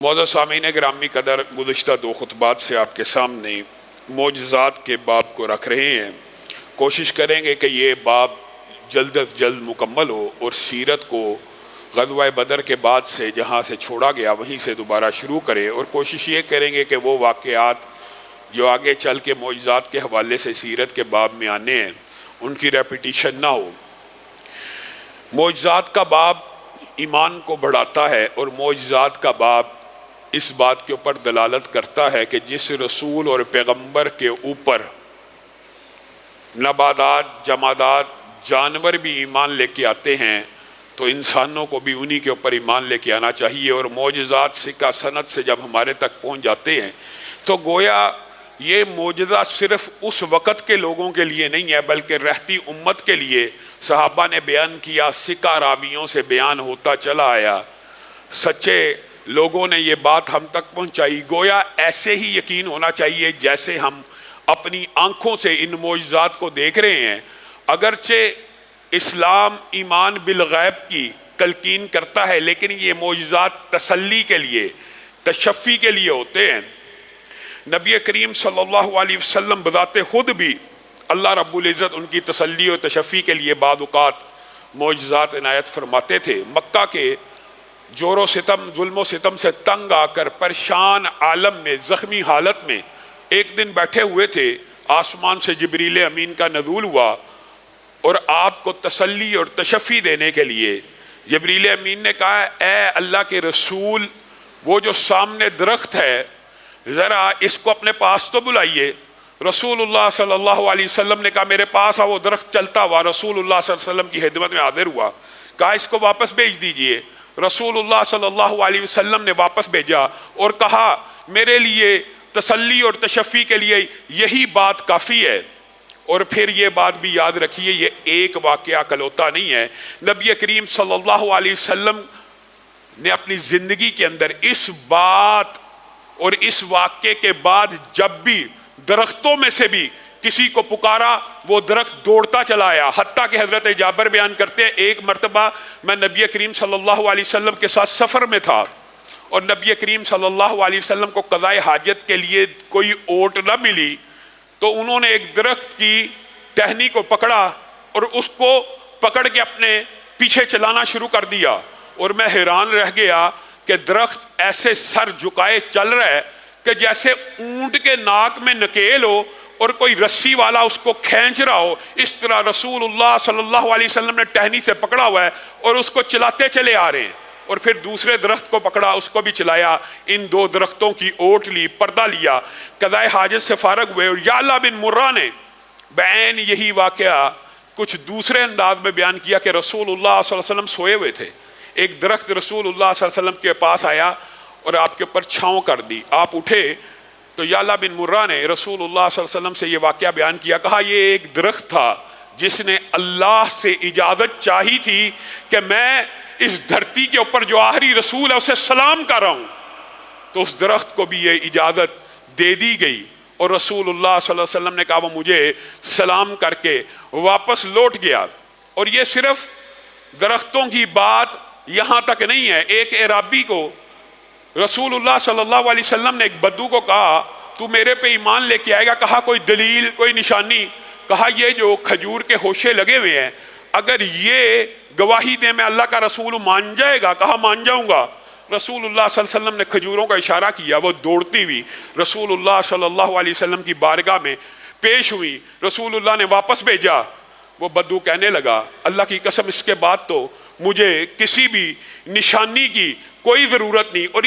معزز سامعین گرامی قدر، گزشتہ 2 خطبات سے آپ کے سامنے معجزات کے باب کو رکھ رہے ہیں۔ کوشش کریں گے کہ یہ باب جلد از جلد مکمل ہو اور سیرت کو غزوہ بدر کے بعد سے جہاں سے چھوڑا گیا وہیں سے دوبارہ شروع کرے، اور کوشش یہ کریں گے کہ وہ واقعات جو آگے چل کے معجزات کے حوالے سے سیرت کے باب میں آنے ہیں ان کی ریپیٹیشن نہ ہو۔ معجزات کا باب ایمان کو بڑھاتا ہے، اور معجزات کا باب اس بات کے اوپر دلالت کرتا ہے کہ جس رسول اور پیغمبر کے اوپر نباتات، جمادات، جانور بھی ایمان لے کے آتے ہیں تو انسانوں کو بھی انہی کے اوپر ایمان لے کے آنا چاہیے۔ اور معجزات سکہ سند سے جب ہمارے تک پہنچ جاتے ہیں تو گویا یہ معجزہ صرف اس وقت کے لوگوں کے لیے نہیں ہے بلکہ رہتی امت کے لیے صحابہ نے بیان کیا، سکہ راویوں سے بیان ہوتا چلا آیا، سچے لوگوں نے یہ بات ہم تک پہنچائی۔ گویا ایسے ہی یقین ہونا چاہیے جیسے ہم اپنی آنکھوں سے ان معجزات کو دیکھ رہے ہیں۔ اگرچہ اسلام ایمان بالغیب کی تلقین کرتا ہے لیکن یہ معجزات تسلی کے لیے، تشفی کے لیے ہوتے ہیں۔ نبی کریم صلی اللہ علیہ وسلم بذات خود بھی اللہ رب العزت ان کی تسلی و تشفی کے لیے بعض اوقات معجزات عنایت فرماتے تھے۔ مکہ کے جور و ستم، ظلم و ستم سے تنگ آ کر پریشان عالم میں، زخمی حالت میں ایک دن بیٹھے ہوئے تھے، آسمان سے جبریل امین کا نزول ہوا اور آپ کو تسلی اور تشفی دینے کے لیے جبریل امین نے کہا، اے اللہ کے رسول، وہ جو سامنے درخت ہے ذرا اس کو اپنے پاس تو بلائیے۔ رسول اللہ صلی اللہ علیہ وسلم نے کہا میرے پاس آ۔ وہ درخت چلتا ہوا رسول اللہ صلی اللہ علیہ وسلم کی خدمت میں حاضر ہوا، کہا اس کو واپس بھیج دیجئے۔ رسول اللہ صلی اللہ علیہ وسلم نے واپس بھیجا اور کہا میرے لیے تسلی اور تشفی کے لیے یہی بات کافی ہے۔ اور پھر یہ بات بھی یاد رکھیے، یہ ایک واقعہ کلوتا نہیں ہے۔ نبی کریم صلی اللہ علیہ وسلم نے اپنی زندگی کے اندر اس بات اور اس واقعے کے بعد جب بھی درختوں میں سے بھی کسی کو پکارا وہ درخت دوڑتا چلا آیا، حتیٰ کہ حضرت جابر بیان کرتے ہیں ایک مرتبہ میں نبی کریم صلی اللہ علیہ وسلم کے ساتھ سفر میں تھا اور نبی کریم صلی اللہ علیہ وسلم کو قضاء حاجت کے لیے کوئی اوٹ نہ ملی تو انہوں نے ایک درخت کی ٹہنی کو پکڑا اور اس کو پکڑ کے اپنے پیچھے چلانا شروع کر دیا، اور میں حیران رہ گیا کہ درخت ایسے سر جھکائے چل رہا ہے کہ جیسے اونٹ کے ناک میں نکیل ہو اور کوئی رسی والا اس کو کھینچ رہا ہو۔ اس طرح رسول اللہ صلی اللہ علیہ وسلم نے ٹہنی سے پکڑا ہوا ہے اور اس کو چلاتے چلے آ رہے ہیں، اور پھر دوسرے درخت کو پکڑا، اس کو بھی چلایا، ان 2 درختوں کی اوٹ لی، پردہ لیا، قضاء حاجت سے فارغ ہوئے۔ اور یعلا بن مرہ نے بعین یہی واقعہ کچھ دوسرے انداز میں بیان کیا کہ رسول اللہ صلی اللہ علیہ وسلم سوئے ہوئے تھے، ایک درخت رسول اللہ صلی اللہ علیہ وسلم کے پاس آیا اور آپ کے اوپر چھاؤں کر دی، آپ اٹھے تو یعلا بن مرہ نے رسول اللہ صلی اللہ علیہ وسلم سے یہ واقعہ بیان کیا، کہا یہ ایک درخت تھا جس نے اللہ سے اجازت چاہی تھی کہ میں اس دھرتی کے اوپر جو آخری رسول ہے اسے سلام کر رہا ہوں، تو اس درخت کو بھی یہ اجازت دے دی گئی اور رسول اللہ صلی اللہ علیہ وسلم نے کہا وہ مجھے سلام کر کے واپس لوٹ گیا۔ اور یہ صرف درختوں کی بات یہاں تک نہیں ہے، ایک اعرابی کو رسول اللہ صلی اللہ علیہ وسلم نے ایک بدو کو کہا تو میرے پہ ایمان لے کے آئے گا؟ کہا کوئی دلیل، کوئی نشانی؟ کہا یہ جو کھجور کے ہوشے لگے ہوئے ہیں اگر یہ گواہی دے میں اللہ کا رسول مان جائے گا؟ کہا مان جاؤں گا۔ رسول اللہ صلی اللہ علیہ وسلم نے کھجوروں کا اشارہ کیا، وہ دوڑتی ہوئی رسول اللہ صلی اللہ علیہ وسلم کی بارگاہ میں پیش ہوئی، رسول اللہ نے واپس بھیجا۔ وہ بدو کہنے لگا اللہ کی قسم اس کے بعد تو مجھے کسی بھی نشانی کی کوئی ضرورت نہیں، اور